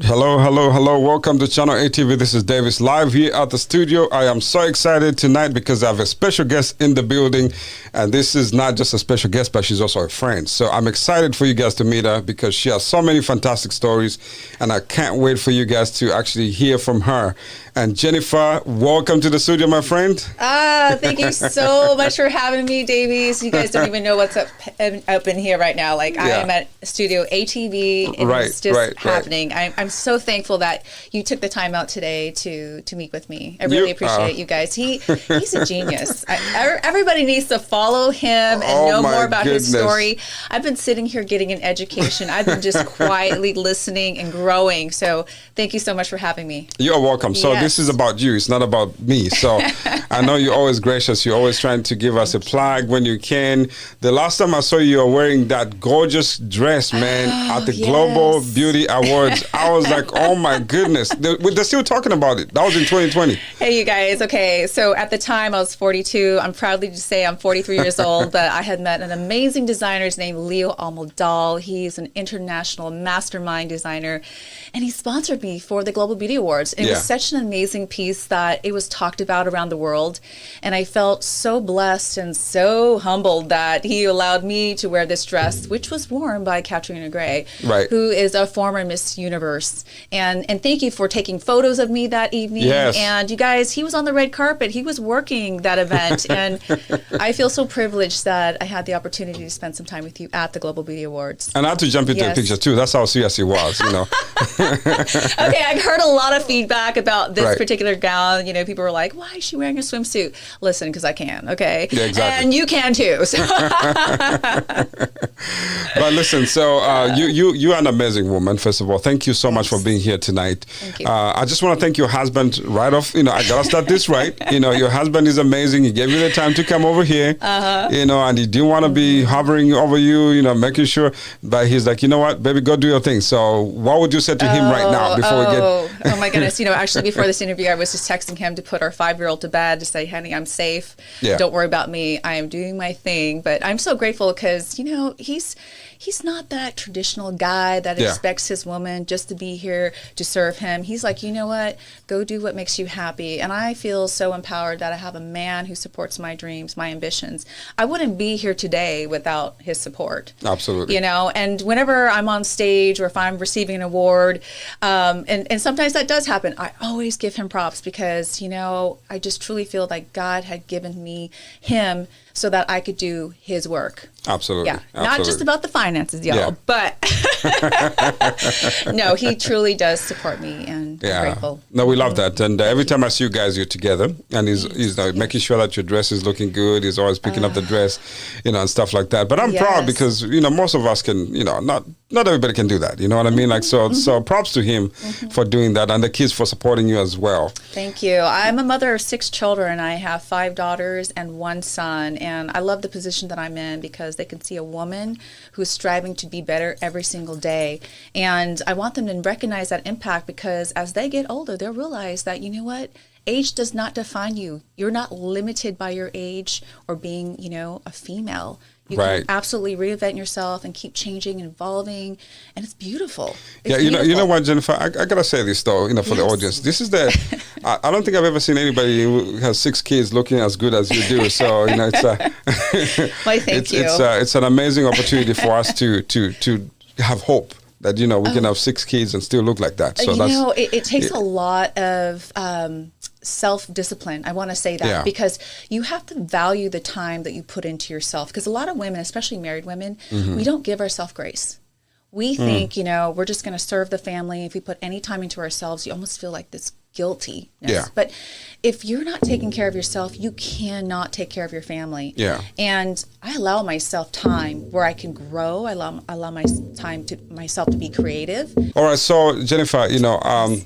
Hello, hello, hello. Welcome to Channel ATV. This is Davis live here at the studio. I am so excited tonight because I have a special guest in the building. And this is not just a special guest, but she's also a friend. So I'm excited for you guys to meet her because she has so many fantastic stories. And I can't wait for you guys to actually hear from her. And Jennifer, welcome to the studio, my friend. Thank you so much for having me, Davies. You guys don't even know what's up in here right now. Like, I am at Studio ATV, and it's just happening. I'm so thankful that you took the time out today to meet with me. I really appreciate you guys. He's a genius. Everybody needs to follow him and know more about his story. I've been sitting here getting an education. I've been just quietly listening and growing. So thank you so much for having me. You're welcome. So this is about you. It's not about me. So I know you're always gracious. You're always trying to give us a plug when you can. The last time I saw you were wearing that gorgeous dress, man, at the Global Beauty Awards. I was like, oh my goodness. They're still talking about it. That was in 2020. Hey, you guys. Okay. So at the time I was 42. I'm proudly to say I'm 43 years old, but I had met an amazing designer named Leo Almodal. He's an international mastermind designer, and he sponsored me for the Global Beauty Awards. It was such an amazing piece that it was talked about around the world. And I felt so blessed and so humbled that he allowed me to wear this dress, which was worn by Katrina Gray, who is a former Miss Universe. And thank you for taking photos of me that evening. Yes. And you guys, he was on the red carpet. He was working that event. And I feel so privileged that I had the opportunity to spend some time with you at the Global Beauty Awards. And I had to jump into the picture too. That's how serious he was, you know. Okay, I heard a lot of feedback about this particular gown. You know, people were like, why is she wearing a swimsuit? Listen, because I can, okay? Yeah, exactly. And you can too. So. But listen, so you are an amazing woman, first of all. Thank you so much for being here tonight. Thank you. I just want to thank your husband right off. You know, I got to start this right. You know, your husband is amazing. He gave you the time to come over here, you know, and he didn't want to be hovering over you, you know, making sure. But he's like, you know what, baby, go do your thing. So what would you say to him right now before we get... Oh my goodness. You know, actually before this interview, I was just texting him to put our 5-year-old to bed to say, honey, I'm safe. Yeah. Don't worry about me. I am doing my thing. But I'm so grateful because, you know, he's not that traditional guy that expects his woman just to be here to serve him. He's like, you know what? Go do what makes you happy. And I feel so empowered that I have a man who supports my dreams, my ambitions. I wouldn't be here today without his support. Absolutely. You know, and whenever I'm on stage or if I'm receiving an award, and sometimes that does happen, I always give him props because, you know, I just truly feel like God had given me him so that I could do his work. Absolutely. Yeah. Not just about the finances, y'all, but no, he truly does support me, and I'm grateful. No, we love that. And every time I see you guys, you're together, and he's making sure that your dress is looking good. He's always picking up the dress, you know, and stuff like that. But I'm proud because, you know, most of us can, you know, not everybody can do that. You know what I mean? Like, so props to him for doing that, and the kids for supporting you as well. Thank you. I'm a mother of 6 children. I have 5 daughters and 1 son, and I love the position that I'm in because they can see a woman who's striving to be better every single day. And I want them to recognize that impact because as they get older, they'll realize that, you know what? Age does not define you. You're not limited by your age or being, you know, a female. You can absolutely reinvent yourself and keep changing and evolving, and it's beautiful. It's beautiful. You know what, Jennifer? I gotta say this though, you know, for the audience. This is I don't think I've ever seen anybody who has 6 kids looking as good as you do. So you know, it's an amazing opportunity for us to have hope that, you know, we can have 6 kids and still look like that. So it takes a lot of self-discipline. I want to say that because you have to value the time that you put into yourself. Because a lot of women, especially married women, we don't give ourselves grace. We think, you know, we're just going to serve the family. If we put any time into ourselves, you almost feel like this guilty. But if you're not taking care of yourself, you cannot take care of your family. And I allow myself time where I can grow. I allow my time to myself to be creative. All right. So Jennifer, you know,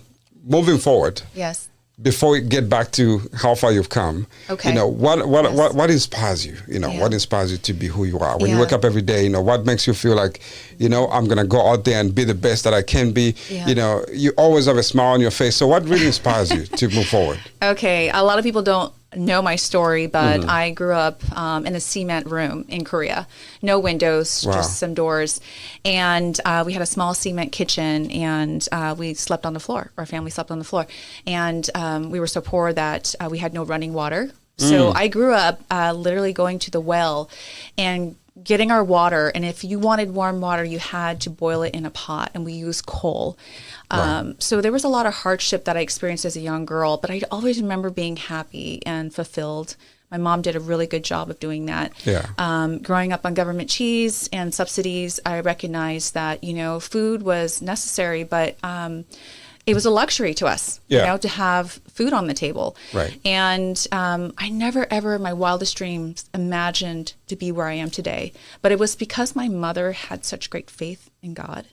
moving forward. Yes. Before we get back to how far you've come, you know, what inspires you? You know, what inspires you to be who you are? When you wake up every day, you know, what makes you feel like, you know, I'm going to go out there and be the best that I can be? You know, you always have a smile on your face. So what really inspires you to move forward? Okay. A lot of people don't know my story, but I grew up in a cement room in Korea. No windows, just some doors. And we had a small cement kitchen, and we slept on the floor. Our family slept on the floor. And we were so poor that we had no running water. So I grew up literally going to the well and getting our water. And if you wanted warm water, you had to boil it in a pot, and we used coal. So there was a lot of hardship that I experienced as a young girl, but I always remember being happy and fulfilled. My mom did a really good job of doing that. Growing up on government cheese and subsidies, I recognized that, you know, food was necessary, but it was a luxury to us, you know, to have food on the table. And I never, ever in my wildest dreams imagined to be where I am today. But it was because my mother had such great faith in God.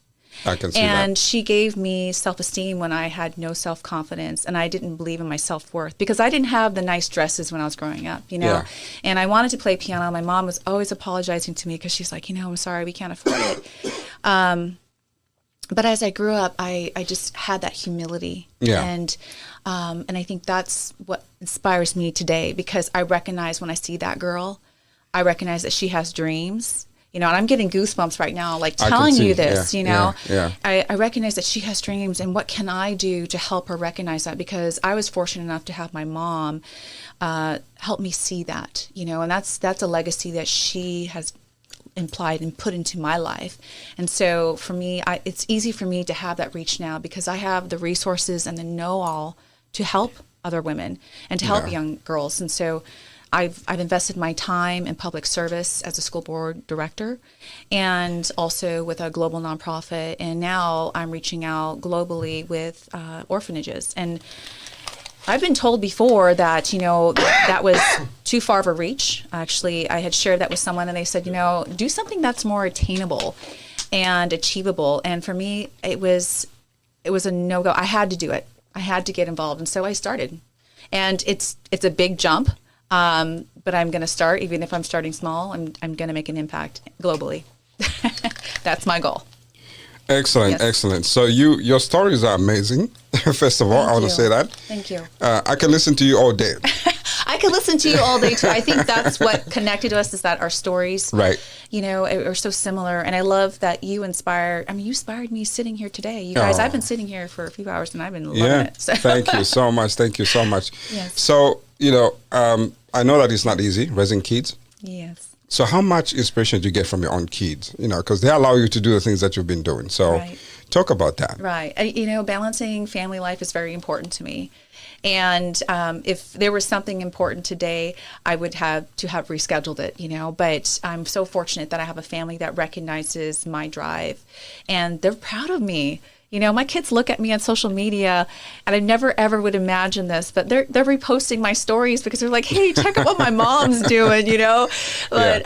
I can see and that. She gave me self-esteem when I had no self-confidence, and I didn't believe in my self-worth because I didn't have the nice dresses when I was growing up, you know. And I wanted to play piano. My mom was always apologizing to me because she's like, you know, I'm sorry, we can't afford it. But as I grew up, I just had that humility. And I think that's what inspires me today, because I recognize when I see that girl, I recognize that she has dreams. You know, and I'm getting goosebumps right now, like telling you this, you know. I recognize that she has dreams, and what can I do to help her recognize that? Because I was fortunate enough to have my mom help me see that, you know, and that's a legacy that she has implied and put into my life. And so for me, it's easy for me to have that reach now because I have the resources and the know-all to help other women and to help young girls. And so I've invested my time in public service as a school board director and also with a global nonprofit. And now I'm reaching out globally with orphanages. And I've been told before that, you know, that was too far of a reach. Actually, I had shared that with someone and they said, you know, do something that's more attainable and achievable. And for me, it was a no-go. I had to do it. I had to get involved. And so I started. And it's a big jump. But I'm going to start, even if I'm starting small, I'm going to make an impact globally. That's my goal. Excellent, excellent. So your stories are amazing. First of all, I want to say that. Thank you. I can listen to you all day. I could listen to you all day too. I think that's what connected us, is that our stories, you know, are so similar. And I love that you inspired. I mean, you inspired me sitting here today. You guys, I've been sitting here for a few hours and I've been loving it. So. Thank you so much. Thank you so much. So, you know, I know that it's not easy raising kids. So how much inspiration do you get from your own kids? You know, because they allow you to do the things that you've been doing. So talk about that. You know, balancing family life is very important to me. And if there was something important today, I would have rescheduled it, you know. But I'm so fortunate that I have a family that recognizes my drive. And they're proud of me. You know, my kids look at me on social media, and I never ever would imagine this, but they're reposting my stories because they're like, "Hey, check out what my mom's doing," you know. But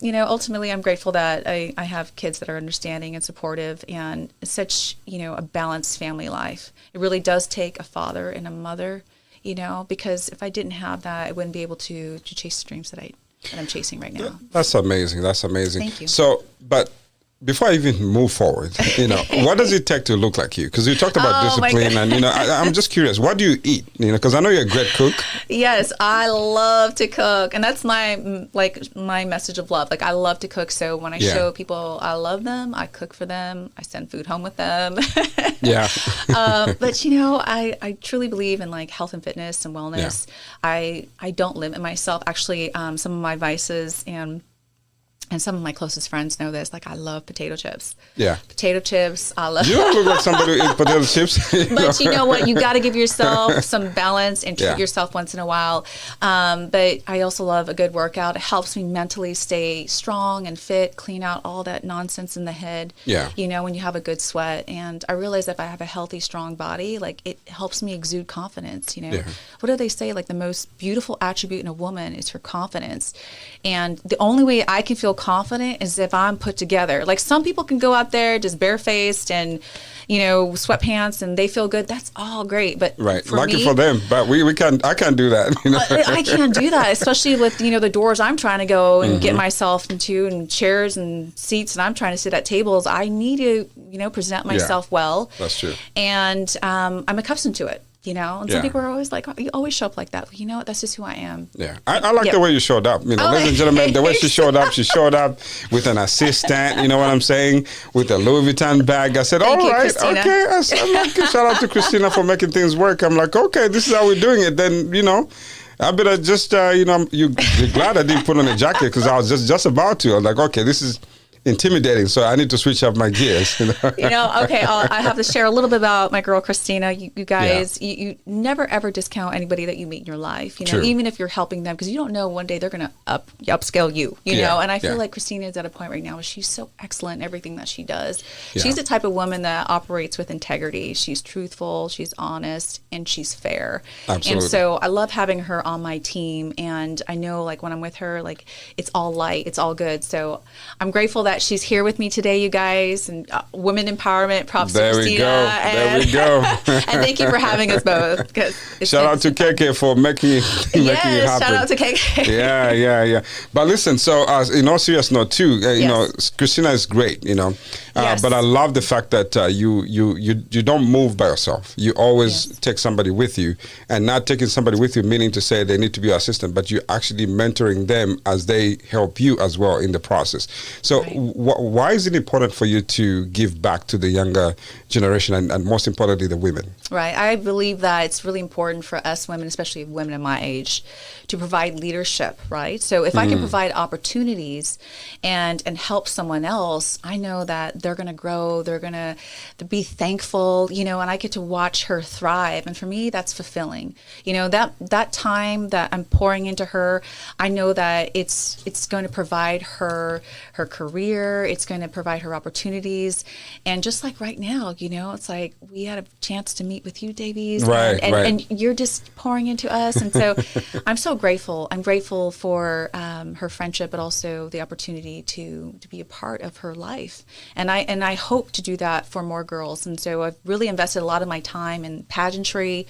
you know, ultimately, I'm grateful that I have kids that are understanding and supportive, and such, you know, a balanced family life. It really does take a father and a mother, you know, because if I didn't have that, I wouldn't be able to chase the dreams that I'm chasing right now. That's amazing. That's amazing. Thank you. So, but before I even move forward, you know, what does it take to look like you? Because you talked about discipline, and you know, I'm just curious. What do you eat? You know, because I know you're a great cook. Yes, I love to cook, and that's my message of love. Like, I love to cook. So when I show people I love them, I cook for them. I send food home with them. But you know, I truly believe in like health and fitness and wellness. I don't limit myself. Actually, some of my vices and some of my closest friends know this. Like, I love potato chips. Potato chips. I love. You don't look like somebody who eats potato chips. But you know what? You got to give yourself some balance and treat yourself once in a while. But I also love a good workout. It helps me mentally stay strong and fit, clean out all that nonsense in the head. You know, when you have a good sweat. And I realize that if I have a healthy, strong body, like, it helps me exude confidence. You know, what do they say? Like, the most beautiful attribute in a woman is her confidence. And the only way I can feel confident is if I'm put together. Like, some people can go out there just barefaced and, you know, sweatpants, and they feel good. That's all great, but lucky for them. But we can't. I can't do that. You know? I can't do that, especially with, you know, the doors I'm trying to go and get myself into, and chairs and seats, and I'm trying to sit at tables. I need to, you know, present myself well. That's true. And I'm accustomed to it. you know, and Yeah. some people are always like, oh, you always show up like that. Well, you know what? That's just who I am. Yeah, I like the way you showed up. You know, Oh, ladies and gentlemen, the way she showed up with an assistant. You know what I'm saying? With a Louis Vuitton bag. I said, Thank all you, right, Christina. okay. I'm like, shout out to Christina for making things work. I'm like, okay, this is how we're doing it. Then, you know, I better just, you know, you're glad I didn't put on a jacket because I was just about to. I was like, okay, this is intimidating, so I need to switch up my gears. You know? Okay, I have to share a little bit about my girl Christina. You guys, you never ever discount anybody that you meet in your life. You know, True. even if you're helping them, because you don't know one day they're gonna upscale you. You Yeah, know, and I feel yeah. like Christina is at a point right now where she's so excellent in everything that she does. Yeah. She's the type of woman that operates with integrity. She's truthful, she's honest, and she's fair. Absolutely. And so I love having her on my team. And I know, like, when I'm with her, like, it's all light, it's all good. So I'm grateful that she's here with me today, you guys, and women empowerment. Props There to we Christina. go. There we go. And thank you for having us both. Shout out to KK for making it happen. Yes, shout out to KK. Yeah. But listen, so in all serious note too, you know, Christina is great, you know, Yes. but I love the fact that you don't move by yourself. You always take somebody with you, and not taking somebody with you meaning to say they need to be your assistant, but you're actually mentoring them as they help you as well in the process. So why is it important for you to give back to the younger generation and most importantly the women? Right. I believe that it's really important for us women, especially women in my age, to provide leadership, right? So if I can provide opportunities and help someone else, I know that they're going to grow, they're going to be thankful, you know, and I get to watch her thrive. And for me, that's fulfilling. You know, that time that I'm pouring into her, I know that it's going to provide her career, it's going to provide her opportunities. And just like right now, you know, it's like we had a chance to meet with you, Davies, Right. and you're just pouring into us. And so I'm so grateful. I'm grateful for her friendship, but also the opportunity to be a part of her life. And I hope to do that for more girls. And so I've really invested a lot of my time in pageantry,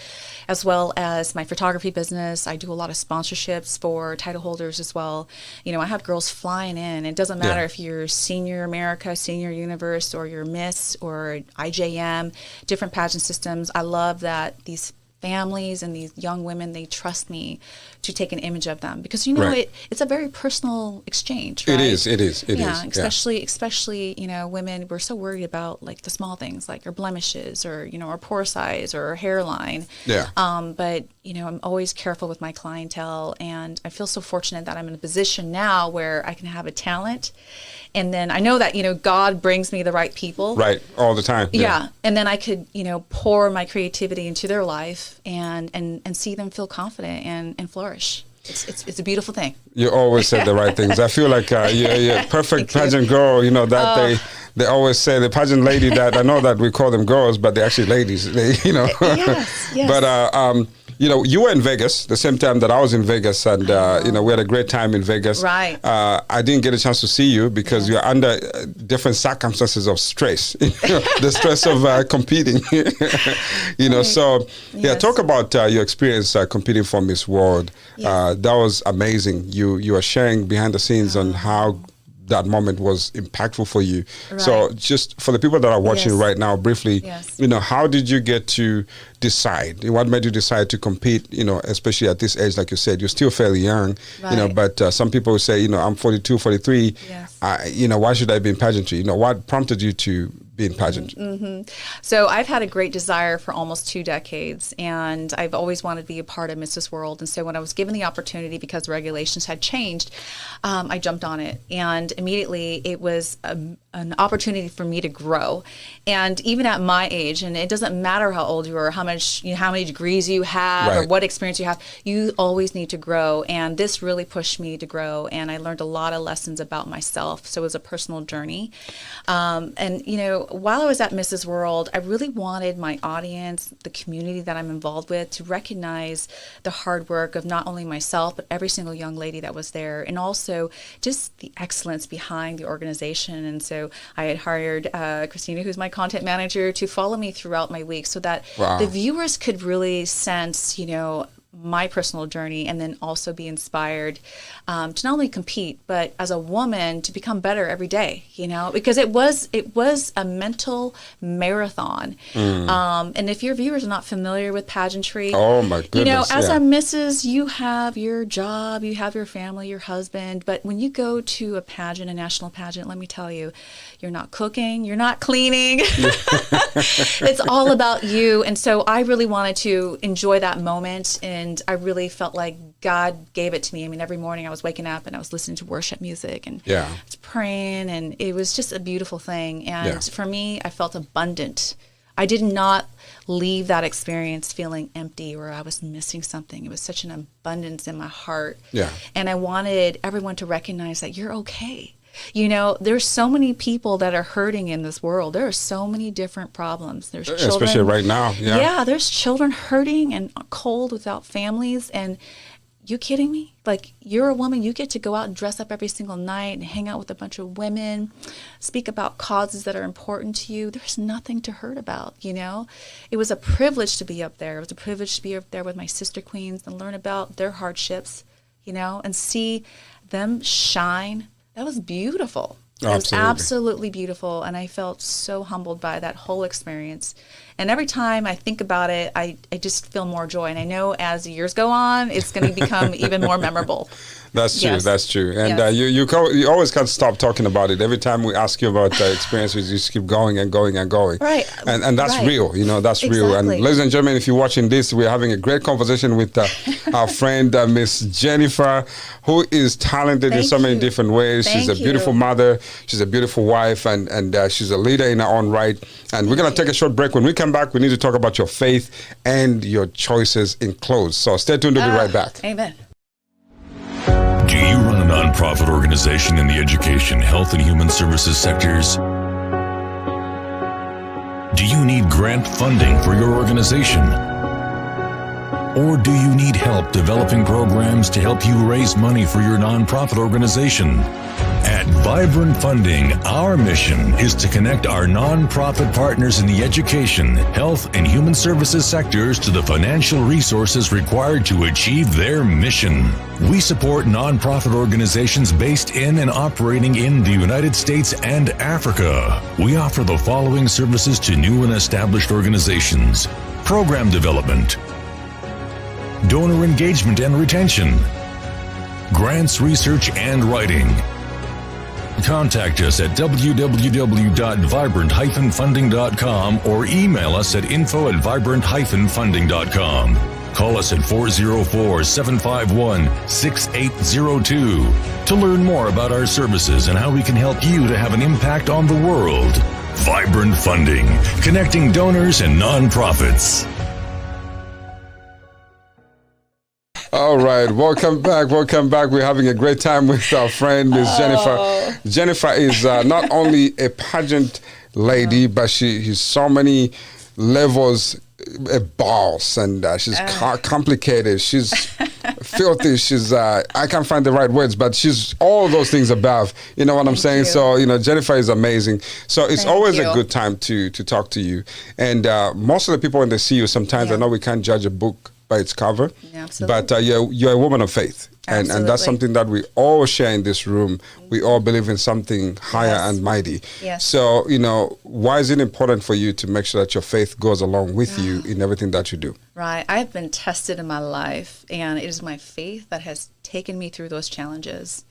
as well as my photography business. I do a lot of sponsorships for title holders as well. You know, I have girls flying in. It doesn't matter if you're Senior America, Senior Universe, or you're Miss or IJM, different pageant systems. I love that these families and these young women, they trust me to take an image of them, because you know it's a very personal exchange, right? It is. Yeah, especially you know, women, we're so worried about like the small things, like our blemishes or, you know, our pore size or our hairline. But you know, I'm always careful with my clientele, and I feel so fortunate that I'm in a position now where I can have a talent. And then I know that, you know, God brings me the right people. Right, all the time. Yeah. And then I could, you know, pour my creativity into their life and see them feel confident and flourish. It's a beautiful thing. You always say the right things. I feel like you're a perfect pageant girl, you know, that they always say, the pageant lady, that I know that we call them girls, but they're actually ladies, you know. Yes. But, you know, you were in Vegas the same time that I was in Vegas, and you know, we had a great time in Vegas. Right. I didn't get a chance to see you because you're under different circumstances of stress, the stress of competing. You know, so talk about your experience competing for Miss World. That was amazing. You are sharing behind the scenes on how that moment was impactful for you. Right. So just for the people that are watching right now, briefly, you know, how did you get to decide? What made you decide to compete, you know, especially at this age? Like you said, you're still fairly young, you know, but some people say, you know, I'm 42, 43, you know, why should I be in pageantry? You know, what prompted you to be in pageantry? So I've had a great desire for almost 2 decades, and I've always wanted to be a part of Mrs. World. And so when I was given the opportunity, because regulations had changed, I jumped on it. And immediately it was an opportunity for me to grow. And even at my age, and it doesn't matter how old you are, how many degrees you have, or what experience you have, you always need to grow. And this really pushed me to grow. And I learned a lot of lessons about myself. So it was a personal journey. And, you know, while I was at Mrs. World, I really wanted my audience, the community that I'm involved with, to recognize the hard work of not only myself, but every single young lady that was there, and also just the excellence behind the organization. And so I had hired Christina, who's my content manager, to follow me throughout my week so that the viewers could really sense, you know, my personal journey, and then also be inspired to not only compete, but as a woman to become better every day, because it was a mental marathon. And if your viewers are not familiar with pageantry, oh my goodness, as a missus, you have your job, you have your family, your husband, but when you go to a pageant, a national pageant, let me tell you, you're not cooking, you're not cleaning. It's all about you. And so I really wanted to enjoy that moment, and I really felt like God gave it to me. I mean, every morning I was waking up and I was listening to worship music and I was praying, and it was just a beautiful thing. And for me, I felt abundant. I did not leave that experience feeling empty or I was missing something. It was such an abundance in my heart. And I wanted everyone to recognize that you're okay. There's so many people that are hurting in this world. There are so many different problems. There's children, especially right now. There's children hurting and cold without families. And you kidding me? Like, you're a woman, you get to go out and dress up every single night and hang out with a bunch of women, speak about causes that are important to you. There's nothing to hurt about, It was a privilege to be up there. It was a privilege to be up there with my sister queens and learn about their hardships, and see them shine. That was beautiful. It was absolutely beautiful, and I felt so humbled by that whole experience. And every time I think about it, I just feel more joy. And I know as the years go on, it's going to become even more memorable. That's true. That's true. And you always can't stop talking about it. Every time we ask you about experiences, you just keep going and going and going. Right. And that's real. That's real. And ladies and gentlemen, if you're watching this, we're having a great conversation with our friend, Miss Jennifer, who is talented in so many different ways. She's a beautiful mother. She's a beautiful wife, and she's a leader in her own right. And we're going to take a short break. When we come back, we need to talk about your faith and your choices in clothes. So stay tuned. We'll be right back. Amen. Do you run a nonprofit organization in the education, health, and human services sectors? Do you need grant funding for your organization? Or do you need help developing programs to help you raise money for your nonprofit organization? At Vibrant Funding, our mission is to connect our nonprofit partners in the education, health, and human services sectors to the financial resources required to achieve their mission. We support nonprofit organizations based in and operating in the United States and Africa. We offer the following services to new and established organizations: program development, donor engagement and retention, grants research and writing. Contact us at www.vibrant-funding.com or email us at info@vibrant-funding.com. Call us at 404-751-6802 to learn more about our services and how we can help you to have an impact on the world. Vibrant Funding, connecting donors and nonprofits. All right, welcome back. We're having a great time with our friend, Miss Jennifer. Jennifer is not only a pageant lady, but she's so many levels, a boss, and she's complicated. She's filthy. She's I can't find the right words, but she's all those things above. You know what I'm saying? So Jennifer is amazing. So it's always a good time to talk to you. And most of the people when they see you, sometimes I know we can't judge a book by its cover, but you're a woman of faith, and that's something that we all share in this room. We all believe in something higher and mighty. So why is it important for you to make sure that your faith goes along with you in everything that you do? Right. I've been tested in my life, and it is my faith that has taken me through those challenges.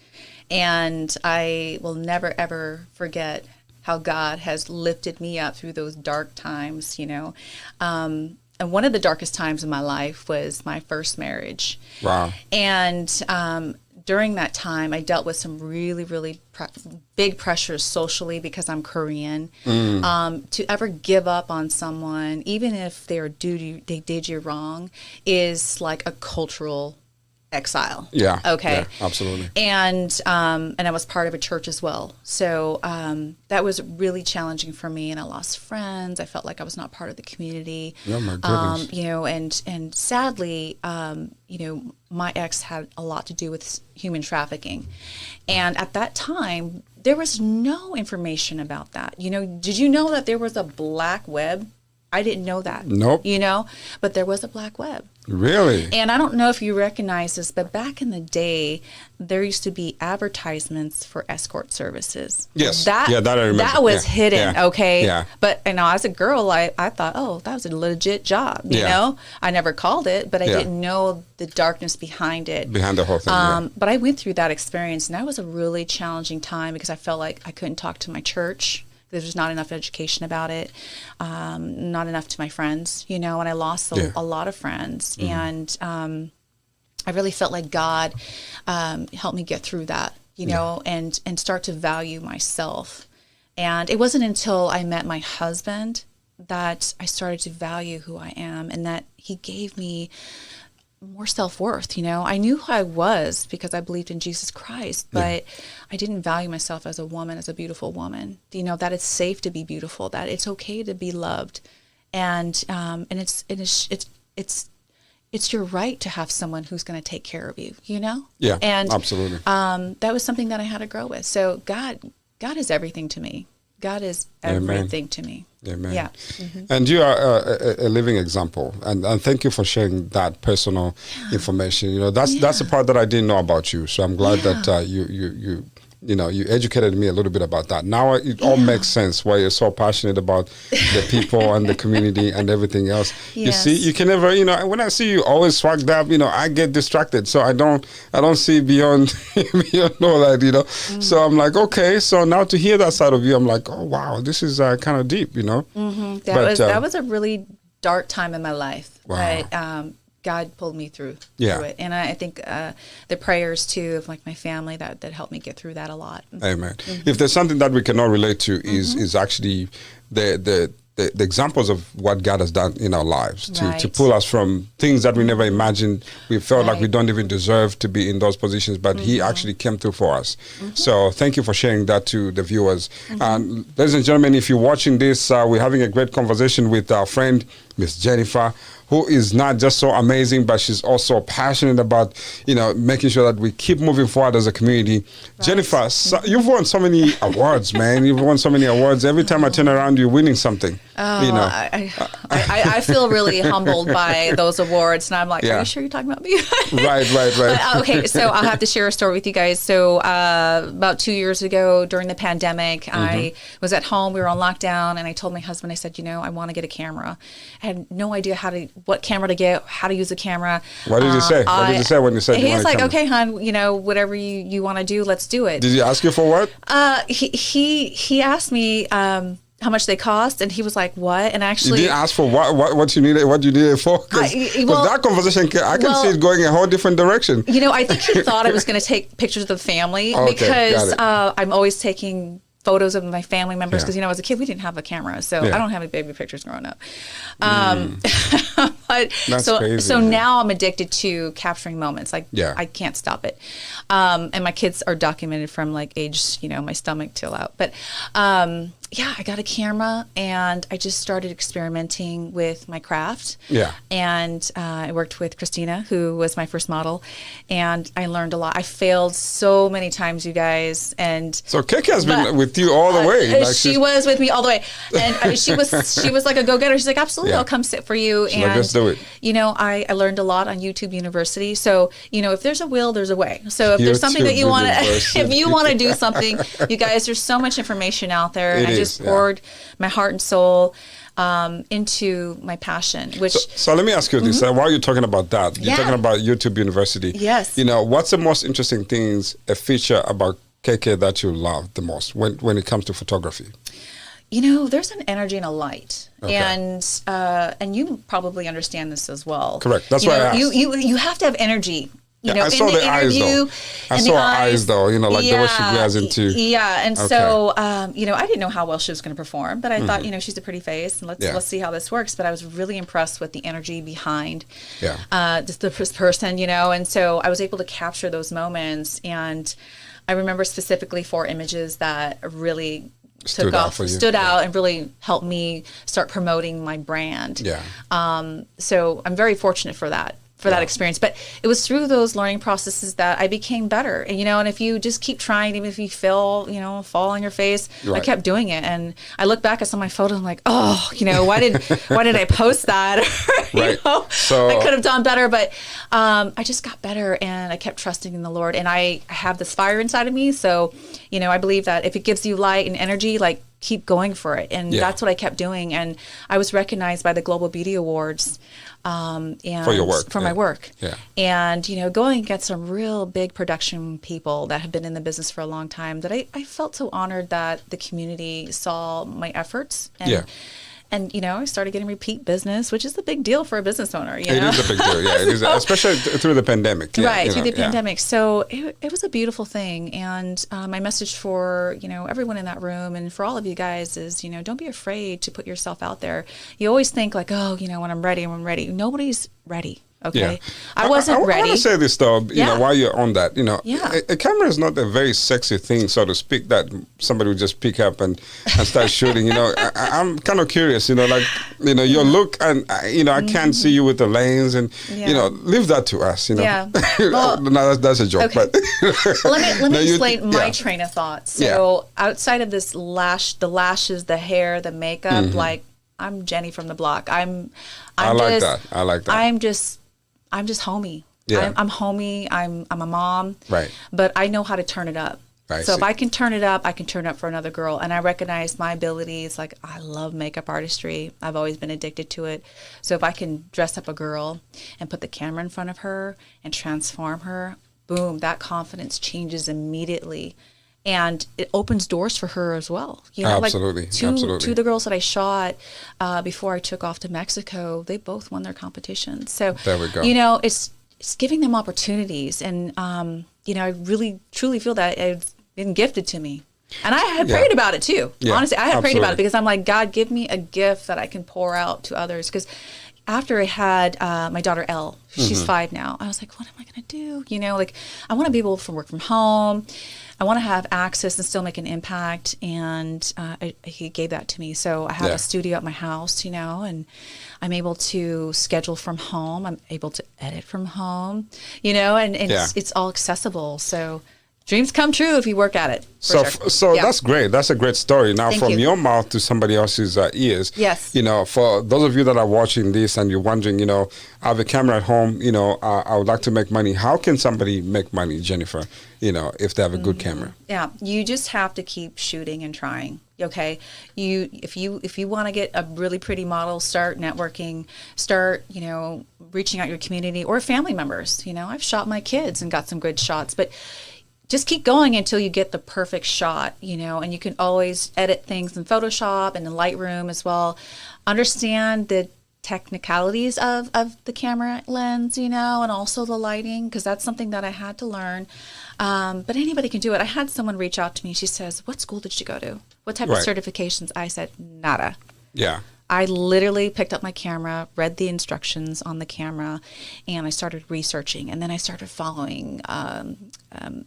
And I will never, ever forget how God has lifted me up through those dark times, And one of the darkest times in my life was my first marriage. Wow. And during that time, I dealt with some really, really big pressures socially because I'm Korean. To ever give up on someone, even if they did you wrong, is like a cultural exile. Yeah. Okay. Yeah, absolutely. And I was part of a church as well. So that was really challenging for me, and I lost friends. I felt like I was not part of the community. Oh my goodness. And sadly, my ex had a lot to do with human trafficking. And at that time, there was no information about that. Did you know that there was a black web? I didn't know that. Nope. But there was a black web. Really? And I don't know if you recognize this, but back in the day, there used to be advertisements for escort services. Yes. That I remember. That was hidden, okay? Yeah. But, as a girl, I thought, oh, that was a legit job, you know? I never called it, but I didn't know the darkness behind it. Behind the whole thing, But I went through that experience, and that was a really challenging time because I felt like I couldn't talk to my church. There's not enough education about it, not enough to my friends, and I lost a lot of friends. Mm-hmm. And I really felt like God helped me get through that, and start to value myself. And it wasn't until I met my husband that I started to value who I am and that he gave me more self-worth. I knew who I was because I believed in Jesus Christ, but I didn't value myself as a woman, as a beautiful woman, that it's safe to be beautiful, that it's okay to be loved. And it's your right to have someone who's going to take care of you, Yeah, and absolutely. That was something that I had to grow with. So God is everything to me. God is everything to me. Amen. Yeah. Mm-hmm. And you are a living example. And thank you for sharing that personal information. That's the part that I didn't know about you. So I'm glad that you educated me a little bit about that. Now it all makes sense why you're so passionate about the people and the community and everything else. Yes. You see, you can never, when I see you always swagged up, I get distracted. So I don't see beyond all that, Mm-hmm. So I'm like, okay, so now to hear that side of you, I'm like, oh wow, this is kind of deep, Mm-hmm. That was a really dark time in my life. Wow. But God pulled me through it. And I think the prayers too of like my family that helped me get through that a lot. Amen. Mm-hmm. If there's something that we cannot relate to is actually the examples of what God has done in our lives to pull us from things that we never imagined. We felt like we don't even deserve to be in those positions, but He actually came through for us. Mm-hmm. So thank you for sharing that to the viewers. Mm-hmm. Ladies and gentlemen, if you're watching this, we're having a great conversation with our friend, Miss Jennifer, who is not just so amazing, but she's also passionate about, making sure that we keep moving forward as a community. Right. Jennifer, you've won so many awards, man. You've won so many awards. Every time I turn around, you're winning something. I feel really humbled by those awards, and I'm like, are you sure you're talking about me? Right. But, okay, so I'll have to share a story with you guys. So about 2 years ago, during the pandemic, I was at home. We were on lockdown, and I told my husband, I said, I want to get a camera. I had no idea what camera to get, how to use a camera. What did he say? What did he say when you said you wanted a camera? He was like, okay, hon, whatever you want to do, let's do it. Did he ask you for what? He asked me how much they cost, and he was like, what? And actually, you didn't ask for what you needed it for? Because that conversation, I can see it going a whole different direction. I think he thought I was going to take pictures of the family because I'm always taking photos of my family members because, as a kid, we didn't have a camera. So I don't have any baby pictures growing up. But so now I'm addicted to capturing moments. Like I can't stop it. And my kids are documented from like age, my stomach till out. But I got a camera and I just started experimenting with my craft. Yeah. And I worked with Christina, who was my first model, and I learned a lot. I failed so many times, you guys. And so Keke has been with you all the way. She was with me all the way. And she was like a go-getter. She's like, absolutely, I'll come sit for you. She's like, let's do it. I learned a lot on YouTube University. So, if there's a will, there's a way. So if there's something that you want to, if you want to do something, you guys, there's so much information out there. I just poured my heart and soul into my passion. So let me ask you this. While you're talking about that, you're talking about YouTube University. Yes. What's the most interesting things, a feature about Keke that you love the most when it comes to photography? There's an energy and a light, and you probably understand this as well. Correct. That's why I asked. You have to have energy. I saw the eyes though. I saw her eyes though. Like the way she glares into. Yeah, and so I didn't know how well she was going to perform, but I thought she's a pretty face, and let's see how this works. But I was really impressed with the energy behind this person, and so I was able to capture those moments, and I remember specifically 4 images that really stood out and really helped me start promoting my brand. Yeah. So I'm very fortunate for that. for that experience. But it was through those learning processes that I became better. And, and if you just keep trying, even if you fall on your face, I kept doing it. And I look back at some of my photos, I'm like, oh, why did I post that? So I could have done better, but I just got better, and I kept trusting in the Lord. And I have this fire inside of me. So, I believe that if it gives you light and energy, like, keep going for it. And that's what I kept doing. And I was recognized by the Global Beauty Awards and for your work, my work. Yeah. And, going against some real big production people that have been in the business for a long time, that I felt so honored that the community saw my efforts. And, and, I started getting repeat business, which is a big deal for a business owner. It is a big deal, yeah. It is, especially through the pandemic. Right, through the pandemic. So it was a beautiful thing. And my message for, everyone in that room and for all of you guys is, don't be afraid to put yourself out there. You always think like, oh, when I'm ready, Nobody's ready. Okay. Yeah. I wasn't ready. I want to say this though, while you're on that, a camera is not a very sexy thing, so to speak, that somebody would just pick up and start shooting. I'm kind of curious, your look, and I can't see you with the lens, and leave that to us. Yeah. Well, no, that's a joke. Okay. But let me explain my train of thought. So outside of this the lashes, the hair, the makeup, like, I'm Jenny from the block. I like that. I'm just homey. Yeah. I'm homey. I'm a mom. Right. But I know how to turn it up. So if I can turn it up, I can turn it up for another girl. And I recognize my abilities. Like, I love makeup artistry. I've always been addicted to it. So if I can dress up a girl and put the camera in front of her and transform her, boom, that confidence changes immediately. And it opens doors for her as well. Absolutely. Like two of the girls that I shot before I took off to Mexico, they both won their competition. So there we go. It's giving them opportunities, and I really truly feel that it's been gifted to me. And I had prayed about it too. Yeah, honestly, I had prayed about it because I'm like, God, give me a gift that I can pour out to others. Because after I had my daughter Elle, she's 5 now, I was like, what am I going to do? I want to be able to work from home. I want to have access and still make an impact, and he gave that to me. So I have a studio at my house, and I'm able to schedule from home. I'm able to edit from home, and it's all accessible. So dreams come true if you work at it. So that's great. That's a great story. Now, from your mouth to somebody else's ears. Yes. For those of you that are watching this and you're wondering, I have a camera at home, I would like to make money. How can somebody make money, Jennifer, if they have a good camera? Yeah. You just have to keep shooting and trying. Okay. If you want to get a really pretty model, start networking, start, reaching out your community or family members. I've shot my kids and got some good shots, but just keep going until you get the perfect shot, and you can always edit things in Photoshop and in Lightroom as well. Understand the technicalities of the camera lens, and also the lighting, because that's something that I had to learn. But anybody can do it. I had someone reach out to me. She says, what school did you go to? What type of certifications? I said, nada. Yeah. I literally picked up my camera, read the instructions on the camera, and I started researching. And then I started following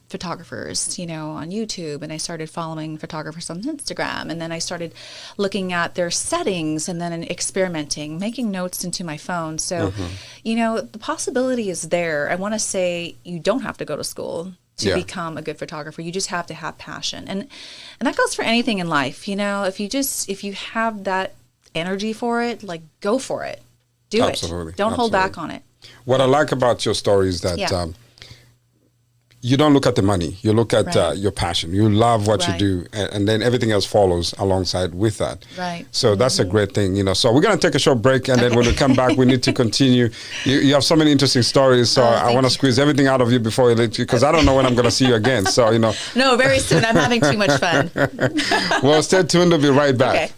photographers, on YouTube, and I started following photographers on Instagram. And then I started looking at their settings and then experimenting, making notes into my phone. So, the possibility is there. I want to say you don't have to go to school to become a good photographer. You just have to have passion. And that goes for anything in life. If you have that energy for it, like, go for it. Do it. Don't hold back on it. What I like about your story is that you don't look at the money. You look at your passion. You love what you do, and then everything else follows alongside with that. Right. So that's a great thing, So we're going to take a short break, and then when we come back, we need to continue. You have so many interesting stories, so I want to squeeze everything out of you before you leave, because I don't know when I'm going to see you again. So, No, very soon. I'm having too much fun. Well, stay tuned. We'll be right back. Okay.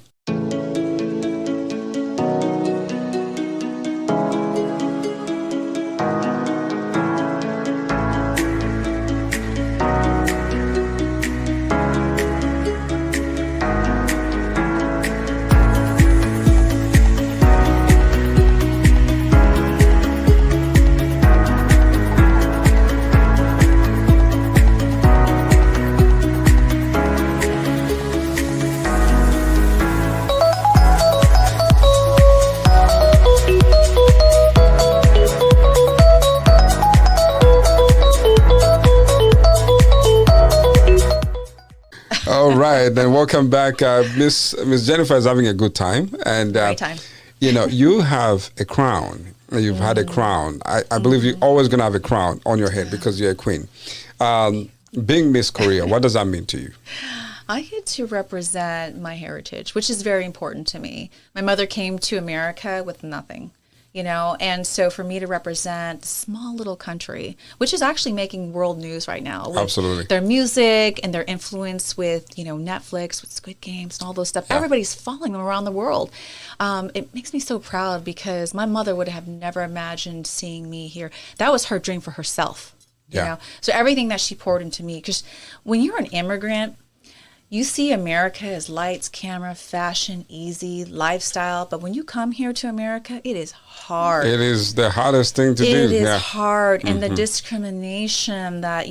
All right, then welcome back. Miss Jennifer is having a good time. And, Great time. You have a crown. You've had a crown. I believe you're always going to have a crown on your head because you're a queen. Being Miss Korea, what does that mean to you? I get to represent my heritage, which is very important to me. My mother came to America with nothing, and so for me to represent a small little country, which is actually making world news right now. With Absolutely. Their music and their influence with, Netflix, with Squid Games and all those stuff. Yeah. Everybody's following them around the world. It makes me so proud because my mother would have never imagined seeing me here. That was her dream for herself, you know. So everything that she poured into me, because when you're an immigrant, you see America as lights, camera, fashion, easy, lifestyle. But when you come here to America, it is hard. It is the hardest thing to do. It is hard. And the discrimination that,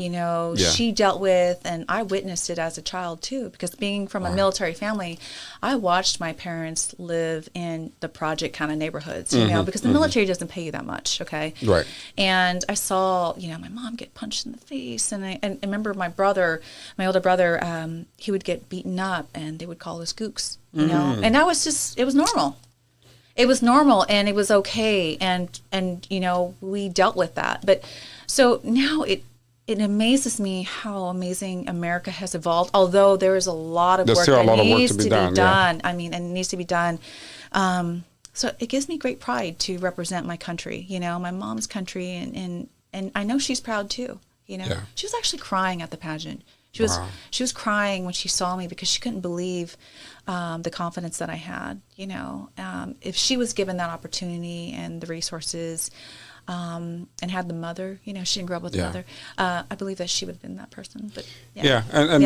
she dealt with, and I witnessed it as a child too, because being from a military family, I watched my parents live in the project kind of neighborhoods, because the military doesn't pay you that much, okay? Right. And I saw, my mom get punched in the face. And I remember my older brother, he would get beaten up and they would call us gooks, and that was just, it was normal. It was normal and it was okay. And we dealt with that. But so now it amazes me how amazing America has evolved, although there is a lot of work that needs to be done. Yeah. I mean, and it needs to be done. So it gives me great pride to represent my country, my mom's country. And I know she's proud too, Yeah. She was actually crying at the pageant. She was crying when she saw me because she couldn't believe the confidence that I had. If she was given that opportunity and the resources, and had the mother, she didn't grow up with a mother. I believe that she would have been that person. But and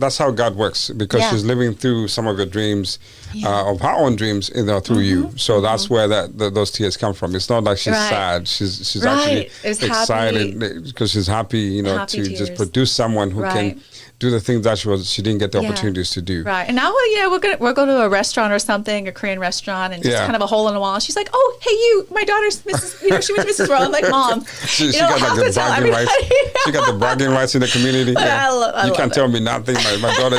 that's how God works, because she's living through some of your dreams, of her own dreams, through you. So that's where those tears come from. It's not like she's sad. She's actually excited because she's happy, to tears. Just produce someone who can do the things that she didn't get the opportunities to do. Right. And now, we'll go to a restaurant or something, a Korean restaurant, and just kind of a hole in the wall. She's like, "Oh, hey, you, my daughter's Mrs. She was Mrs. World." I'm like, "Mom, she got like the bragging rights. She got the bragging rights in the community. Yeah. You can't tell me nothing. My daughter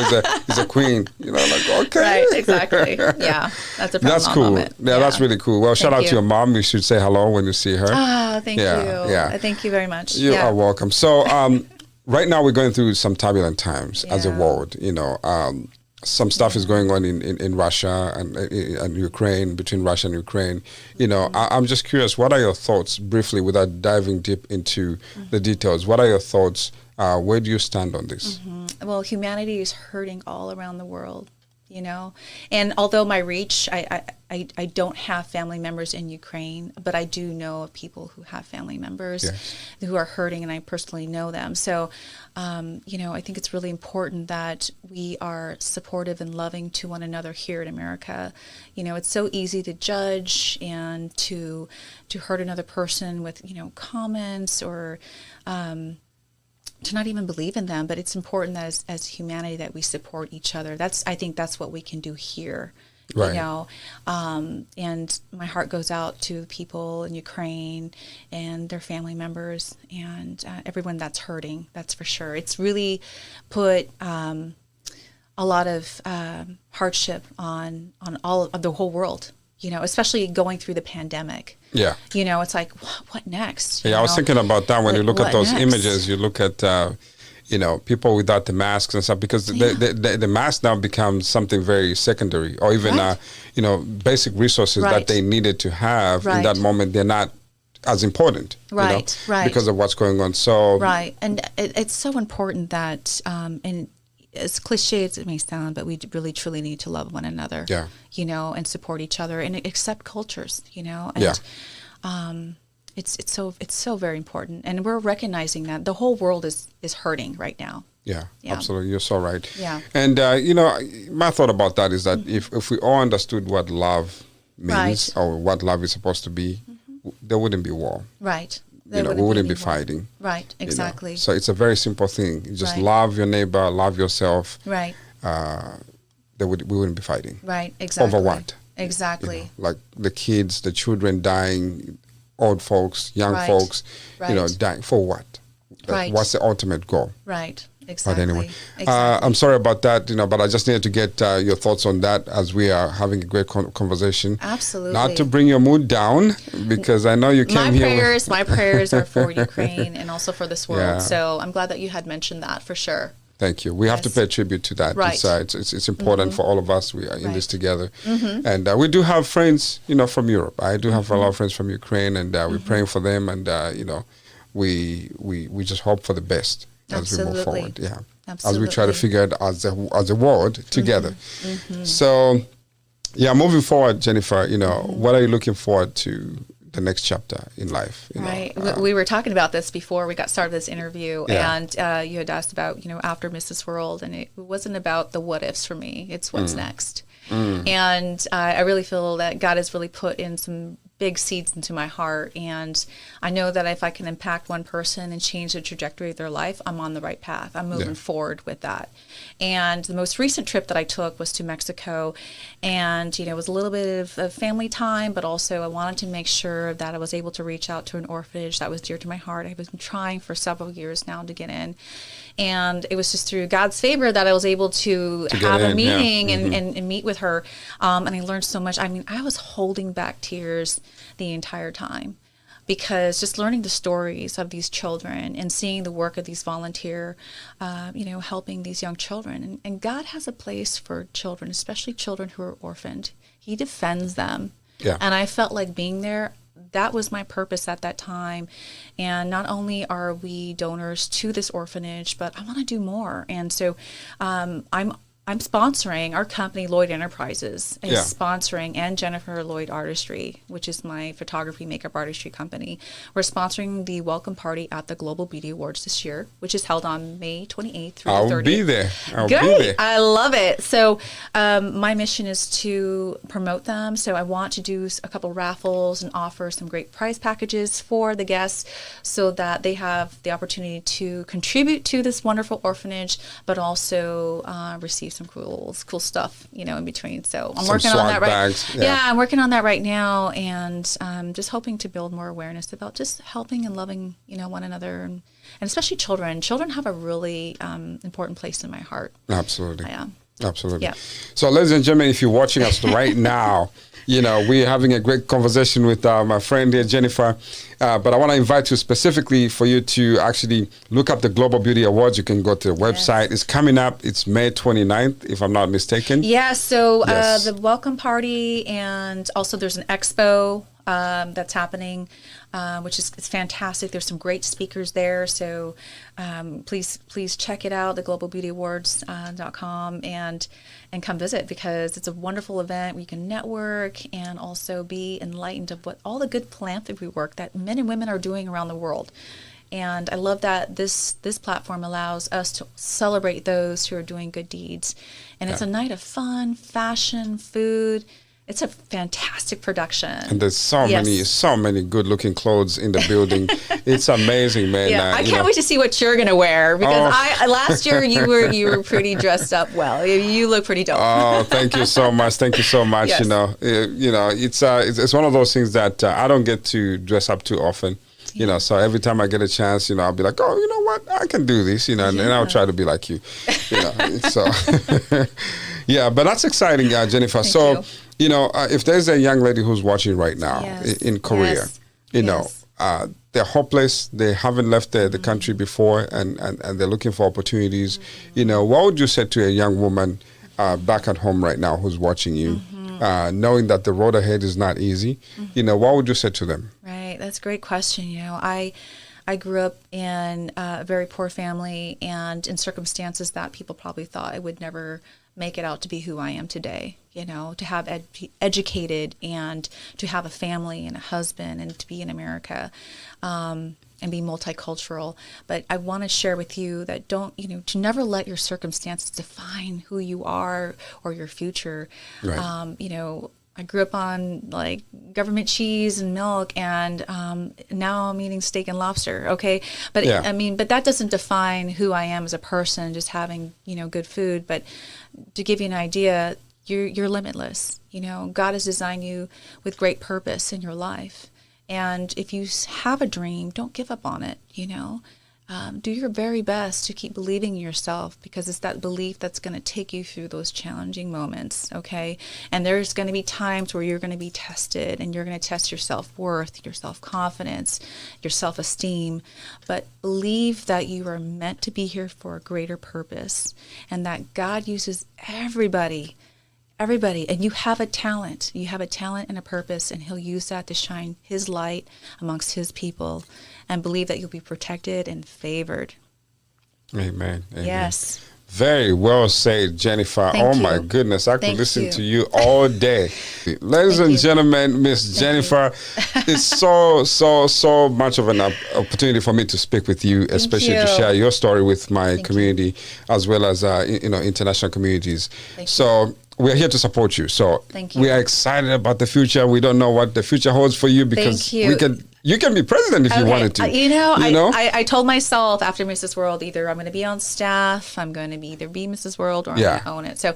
is a queen. Like, okay, right, exactly. Yeah, that's a problem. That's cool. Moment. Yeah, that's really cool. Well, shout out to your mom. You should say hello when you see her. Thank you. Yeah, thank you very much. You are welcome. So, right now we're going through some turbulent times as a world. Some stuff is going on in Russia and Ukraine, between Russia and Ukraine. I'm just curious, what are your thoughts, briefly, without diving deep into the details? What are your thoughts? Where do you stand on this? Well, humanity is hurting all around the world, And although my reach, I don't have family members in Ukraine, but I do know of people who have family members who are hurting, and I personally know them. So, I think it's really important that we are supportive and loving to one another here in America. It's so easy to judge and to hurt another person with, comments or to not even believe in them. But it's important that as humanity that we support each other. I think that's what we can do here. Right. And my heart goes out to people in Ukraine and their family members and everyone that's hurting. That's for sure. It's really put a lot of hardship on all of the whole world. Especially going through the pandemic. Yeah. It's like, what next? I was thinking about that when you look at those images. You look at people without the masks and stuff, because the mask now becomes something very secondary, or even, basic resources that they needed to have in that moment. They're not as important, because of what's going on. So and it's so important that, and as cliche as it may sound, but we really truly need to love one another, and support each other and accept cultures, and It's so very important, and we're recognizing that the whole world is hurting right now. Yeah, absolutely. You're so right. Yeah. And my thought about that is that if we all understood what love means or what love is supposed to be, there wouldn't be war. Right. We wouldn't be fighting. Right. Exactly. So it's a very simple thing. You just love your neighbor, love yourself. Right. We wouldn't be fighting. Right. Exactly. Over what? Exactly. Like the kids, the children dying, old folks, young folks, dying for what? What's the ultimate goal? Right. Exactly. But anyway, Exactly. I'm sorry about that, but I just needed to get your thoughts on that as we are having a great conversation. Absolutely. Not to bring your mood down, because I know you came here. My prayers are for Ukraine and also for this world. Yeah. So I'm glad that you had mentioned that for sure. Thank you. We have to Yes. pay tribute to that. Right. It's important for all of us. We are in this Right. together. And we do have friends, from Europe. I do have a lot of friends from Ukraine, and we're praying for them. And, we just hope for the best as we move Absolutely. forward. Yeah. Absolutely. As we try to figure it as a world together. So, yeah, moving forward, Jennifer, what are you looking forward to the next chapter in life? Right. We were talking about this before we got started this interview, Yeah. and you had asked about, after Mrs. World, and it wasn't about the what ifs for me. It's what's next. And I really feel that God has really put in some big seeds into my heart, and I know that if I can impact one person and change the trajectory of their life, I'm on the right path. I'm moving forward with that. And the most recent trip that I took was to Mexico, and it was a little bit of family time, but also I wanted to make sure that I was able to reach out to an orphanage that was dear to my heart. I've been trying for several years now to get in, and it was just through God's favor that I was able to have a meeting and meet with her, and I learned so much. I mean, I was holding back tears the entire time, because just learning the stories of these children and seeing the work of these volunteer, helping these young children. And God has a place for children, especially children who are orphaned. He defends them. Yeah. And I felt like being there, that was my purpose at that time. And not only are we donors to this orphanage, but I want to do more. And so I'm sponsoring, our company, LLOYD Enterprises, is sponsoring, and Jennifer LLOYD Artistry, which is my photography makeup artistry company. We're sponsoring the welcome party at the Global Beauty Awards this year, which is held on May 28th through the 30th. I'll be there. Great. I love it. So my mission is to promote them. So I want to do a couple raffles and offer some great prize packages for the guests so that they have the opportunity to contribute to this wonderful orphanage, but also receive some cool stuff, in between. So I'm working on that I'm working on that right now, and just hoping to build more awareness about just helping and loving, one another, and especially children. Children have a really important place in my heart. Absolutely. Yeah. Absolutely. Yeah. So, ladies and gentlemen, if you're watching us right now, we're having a great conversation with my friend here, Jennifer. But I want to invite you specifically for you to actually look up the Global Beauty Awards. You can go to the website. It's coming up. It's May 29th, if I'm not mistaken. Yeah. So the welcome party, and also there's an expo that's happening, which is fantastic. There's some great speakers there. So please check it out, the globalbeautyawards.com, and come visit, because it's a wonderful event where you can network and also be enlightened of what all the good philanthropy work that men and women are doing around the world. And I love that this platform allows us to celebrate those who are doing good deeds. And it's a night of fun, fashion, food. It's a fantastic production. And there's so many good-looking clothes in the building. It's amazing, man. Yeah, I can't wait to see what you're gonna wear, because last year you were pretty dressed up well. You look pretty dope. Oh, thank you so much. Thank you so much. Yes. It's one of those things that I don't get to dress up too often. So every time I get a chance, I'll be like, oh, you know what, I can do this, and I'll try to be like you, So, yeah, but that's exciting, Jennifer. Thank you. If there's a young lady who's watching right now in Korea, they're hopeless, they haven't left the country before, and they're looking for opportunities, what would you say to a young woman back at home right now who's watching you, knowing that the road ahead is not easy? What would you say to them? Right, that's a great question. I grew up in a very poor family, and in circumstances that people probably thought I would never make it out to be who I am today. To have educated, and to have a family and a husband, and to be in America, and be multicultural. But I want to share with you that to never let your circumstances define who you are or your future. Right. I grew up on like government cheese and milk, and now I'm eating steak and lobster. Okay, but but that doesn't define who I am as a person. Just having good food, but to give you an idea, you're limitless. God has designed you with great purpose in your life, and if you have a dream, don't give up on it. do your very best to keep believing in yourself, because it's that belief that's going to take you through those challenging moments, okay? And there's going to be times where you're going to be tested, and you're going to test your self-worth, your self-confidence, your self-esteem. But believe that you are meant to be here for a greater purpose, and that God uses everybody, and you have a talent. You have a talent and a purpose, and he'll use that to shine his light amongst his people, and believe that you'll be protected and favored. Amen. Amen. Yes. Very well said, Jennifer. Thank my you. goodness. I could Thank listen you. to you all day. Ladies and gentlemen, Miss Jennifer, it's so much of an opportunity for me to speak with you, especially to share your story with my community as well as international communities. So we're here to support you. So we are excited about the future. We don't know what the future holds for you, because you can be president if you wanted to. I told myself after Mrs. World, either I'm going to be on staff, I'm going to either be Mrs. World, or I'm going to own it. So,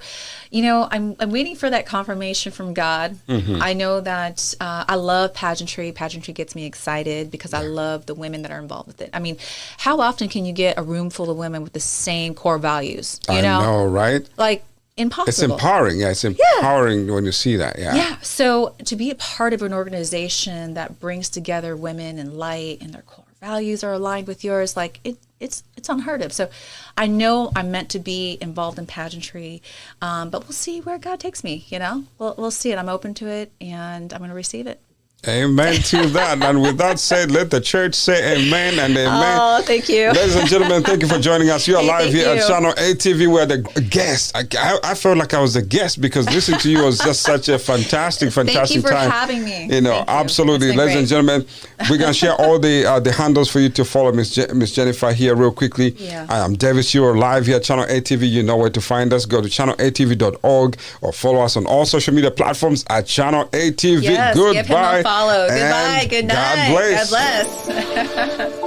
I'm waiting for that confirmation from God. Mm-hmm. I know that I love pageantry. Pageantry gets me excited because I love the women that are involved with it. I mean, how often can you get a room full of women with the same core values? I know, right? Like, impossible. It's empowering. Yeah, it's empowering when you see that. Yeah. So to be a part of an organization that brings together women and light, and their core values are aligned with yours, like it's unheard of. So I know I'm meant to be involved in pageantry, but we'll see where God takes me. We'll see it. I'm open to it, and I'm going to receive it. Amen to that. And with that said, let the church say amen and amen. Oh, thank you. Ladies and gentlemen, thank you for joining us. You are live here at Channel ATV. We're the guest. I felt like I was the guest, because listening to you was just such a fantastic time. Thank you for having me. Absolutely. Ladies and gentlemen, we're going to share all the handles for you to follow Miss Jennifer here real quickly. Yeah. I am Davis. You are live here at Channel ATV. You know where to find us. Go to channelatv.org or follow us on all social media platforms at Channel ATV. Yes, Goodbye. Give him a follow. Goodbye. Good night. God bless. God bless.